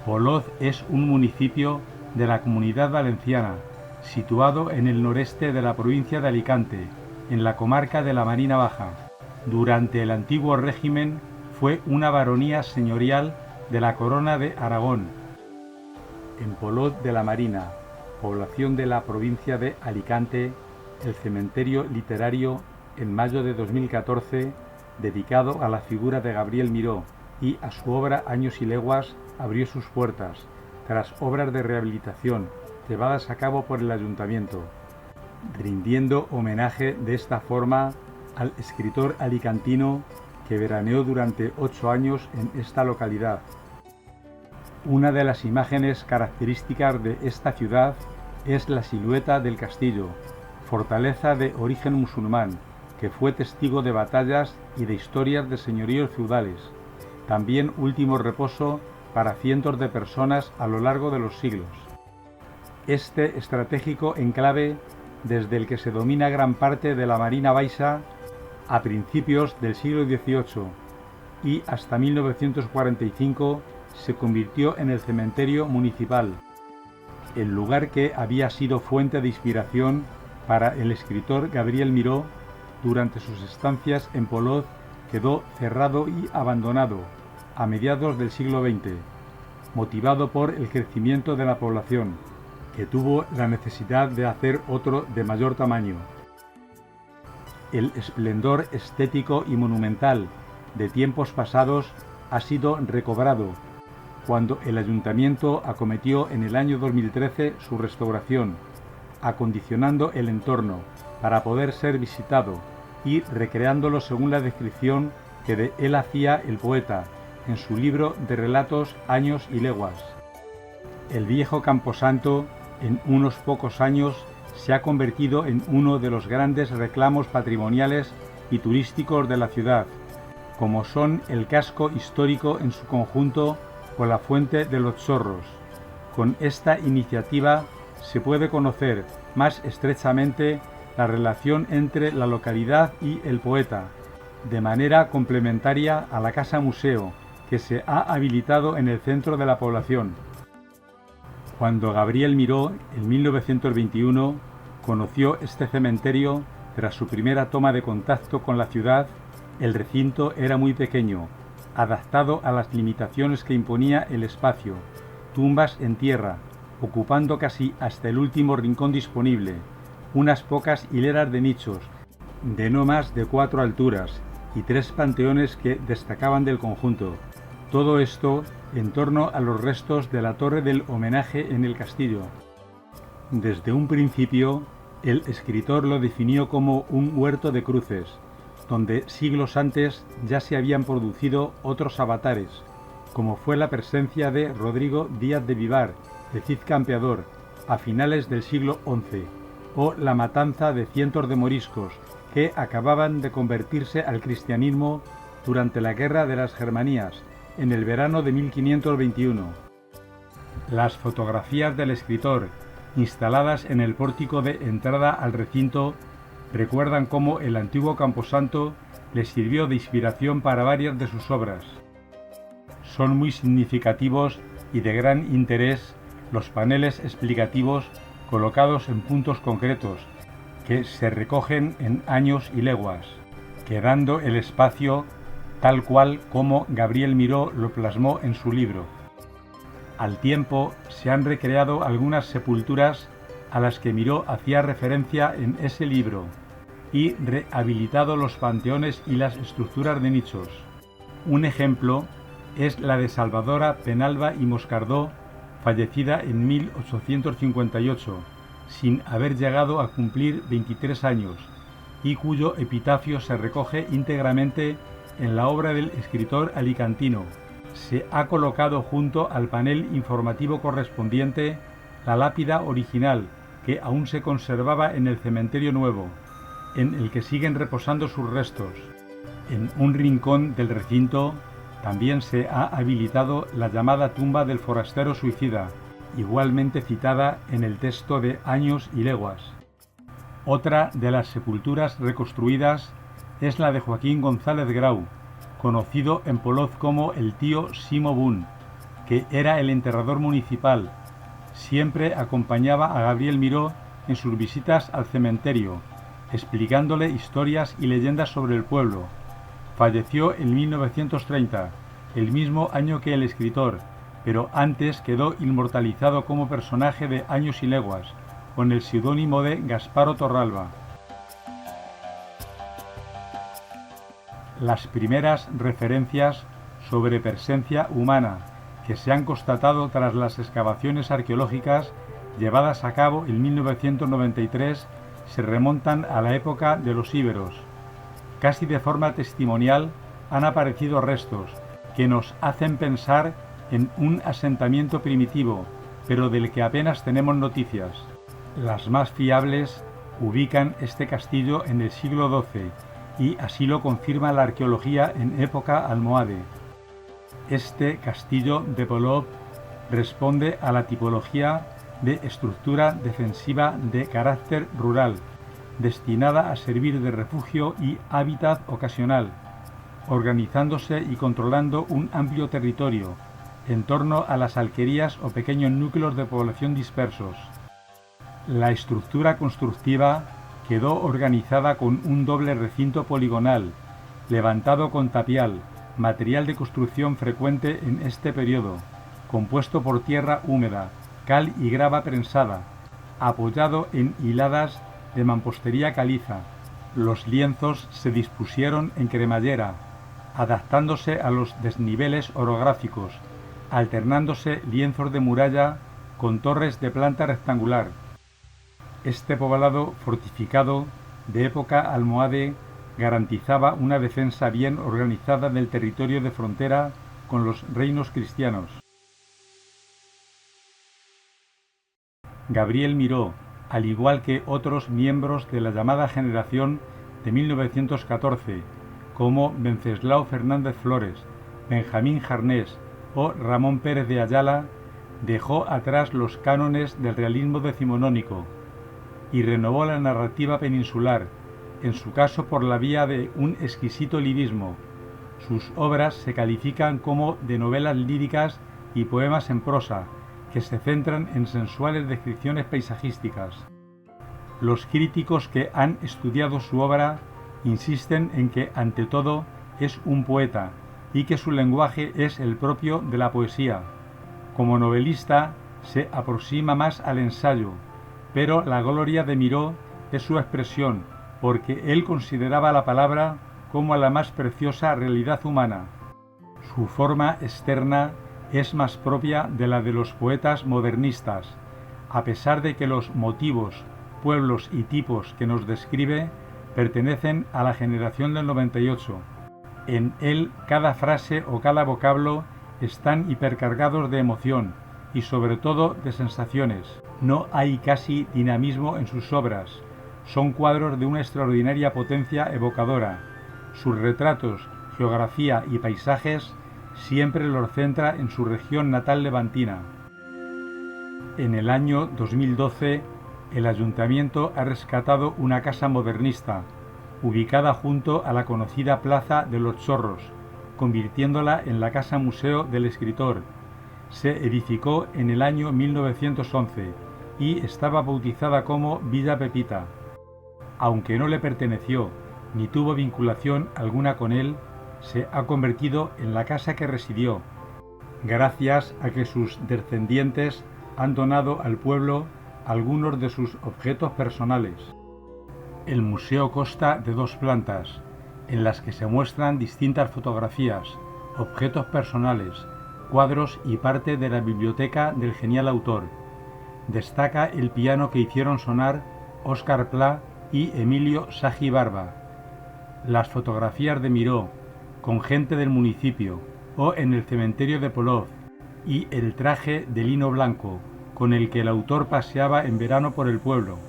Polot es un municipio de la Comunidad Valenciana, situado en el noreste de la provincia de Alicante, en la comarca de la Marina Baja. Durante el antiguo régimen fue una baronía señorial de la Corona de Aragón. En Polot de la Marina, población de la provincia de Alicante, el cementerio literario en mayo de 2014, dedicado a la figura de Gabriel Miró y a su obra Años y leguas, abrió sus puertas, tras obras de rehabilitación llevadas a cabo por el ayuntamiento, rindiendo homenaje de esta forma al escritor alicantino que veraneó durante 8 años en esta localidad. Una de las imágenes características de esta ciudad es la silueta del castillo, fortaleza de origen musulmán, que fue testigo de batallas y de historias de señoríos feudales, también último reposo para cientos de personas a lo largo de los siglos. Este estratégico enclave, desde el que se domina gran parte de la Marina Baixa a principios del siglo XVIII y hasta 1945, se convirtió en el cementerio municipal, el lugar que había sido fuente de inspiración para el escritor Gabriel Miró. Durante sus estancias en Polot quedó cerrado y abandonado a mediados del siglo XX, motivado por el crecimiento de la población, que tuvo la necesidad de hacer otro de mayor tamaño. El esplendor estético y monumental de tiempos pasados ha sido recobrado cuando el ayuntamiento acometió en el año 2013 su restauración, acondicionando el entorno para poder ser visitado y recreándolo según la descripción que de él hacía el poeta en su libro de relatos Años y leguas. El viejo camposanto, en unos pocos años, se ha convertido en uno de los grandes reclamos patrimoniales y turísticos de la ciudad, como son el casco histórico en su conjunto o la Fuente de los Chorros. Con esta iniciativa se puede conocer más estrechamente la relación entre la localidad y el poeta, de manera complementaria a la casa museo que se ha habilitado en el centro de la población. Cuando Gabriel Miró, en 1921, conoció este cementerio tras su primera toma de contacto con la ciudad, el recinto era muy pequeño, adaptado a las limitaciones que imponía el espacio, tumbas en tierra, ocupando casi hasta el último rincón disponible, unas pocas hileras de nichos, de no más de 4 alturas, y 3 panteones que destacaban del conjunto. Todo esto en torno a los restos de la torre del homenaje en el castillo. Desde un principio, el escritor lo definió como un huerto de cruces, donde siglos antes ya se habían producido otros avatares, como fue la presencia de Rodrigo Díaz de Vivar, el Cid Campeador, a finales del siglo XI, o la matanza de cientos de moriscos que acababan de convertirse al cristianismo durante la Guerra de las Germanías, en el verano de 1521. Las fotografías del escritor, instaladas en el pórtico de entrada al recinto, recuerdan cómo el antiguo camposanto le sirvió de inspiración para varias de sus obras. Son muy significativos y de gran interés los paneles explicativos colocados en puntos concretos, que se recogen en Años y leguas, quedando el espacio tal cual como Gabriel Miró lo plasmó en su libro. Al tiempo se han recreado algunas sepulturas a las que Miró hacía referencia en ese libro, y rehabilitado los panteones y las estructuras de nichos. Un ejemplo es la de Salvadora Penalba y Moscardó, fallecida en 1858, sin haber llegado a cumplir 23 años, y cuyo epitafio se recoge íntegramente en la obra del escritor alicantino. Se ha colocado junto al panel informativo correspondiente la lápida original, que aún se conservaba en el cementerio nuevo, en el que siguen reposando sus restos. En un rincón del recinto también se ha habilitado la llamada tumba del forastero suicida, igualmente citada en el texto de Años y leguas. Otra de las sepulturas reconstruidas es la de Joaquín González Grau, conocido en Polot como el tío Simo Bun, que era el enterrador municipal. Siempre acompañaba a Gabriel Miró en sus visitas al cementerio, explicándole historias y leyendas sobre el pueblo. Falleció en 1930, el mismo año que el escritor, pero antes quedó inmortalizado como personaje de Años y leguas, con el seudónimo de Gasparo Torralba. Las primeras referencias sobre presencia humana que se han constatado tras las excavaciones arqueológicas llevadas a cabo en 1993 se remontan a la época de los íberos. Casi de forma testimonial han aparecido restos que nos hacen pensar en un asentamiento primitivo, pero del que apenas tenemos noticias. Las más fiables ubican este castillo en el siglo XII y así lo confirma la arqueología en época almohade. Este castillo de Polop responde a la tipología de estructura defensiva de carácter rural, destinada a servir de refugio y hábitat ocasional, organizándose y controlando un amplio territorio en torno a las alquerías o pequeños núcleos de población dispersos. La estructura constructiva quedó organizada con un doble recinto poligonal, levantado con tapial, material de construcción frecuente en este periodo, compuesto por tierra húmeda, cal y grava prensada, apoyado en hiladas de mampostería caliza. Los lienzos se dispusieron en cremallera, adaptándose a los desniveles orográficos, alternándose lienzos de muralla con torres de planta rectangular. Este poblado fortificado de época almohade garantizaba una defensa bien organizada del territorio de frontera con los reinos cristianos. Gabriel Miró, al igual que otros miembros de la llamada generación de 1914, como Venceslao Fernández Flores, Benjamín Jarnés o Ramón Pérez de Ayala, dejó atrás los cánones del realismo decimonónico y renovó la narrativa peninsular, en su caso por la vía de un exquisito lirismo. Sus obras se califican como de novelas líricas y poemas en prosa, que se centran en sensuales descripciones paisajísticas. Los críticos que han estudiado su obra insisten en que, ante todo, es un poeta y que su lenguaje es el propio de la poesía. Como novelista, se aproxima más al ensayo, pero la gloria de Miró es su expresión, porque él consideraba la palabra como la más preciosa realidad humana. Su forma externa es más propia de la de los poetas modernistas, a pesar de que los motivos, pueblos y tipos que nos describe pertenecen a la generación del 98. En él cada frase o cada vocablo están hipercargados de emoción y sobre todo de sensaciones. No hay casi dinamismo en sus obras. Son cuadros de una extraordinaria potencia evocadora. Sus retratos, geografía y paisajes siempre los centra en su región natal levantina. En el año 2012, el ayuntamiento ha rescatado una casa modernista, ubicada junto a la conocida Plaza de los Chorros, convirtiéndola en la casa museo del escritor. Se edificó en el año 1911 y estaba bautizada como Villa Pepita. Aunque no le perteneció ni tuvo vinculación alguna con él, se ha convertido en la casa que residió, gracias a que sus descendientes han donado al pueblo algunos de sus objetos personales. El museo consta de 2 plantas, en las que se muestran distintas fotografías, objetos personales, cuadros y parte de la biblioteca del genial autor. Destaca el piano que hicieron sonar Óscar Plá y Emilio Sagi Barba, las fotografías de Miró con gente del municipio o en el cementerio de Polov y el traje de lino blanco con el que el autor paseaba en verano por el pueblo.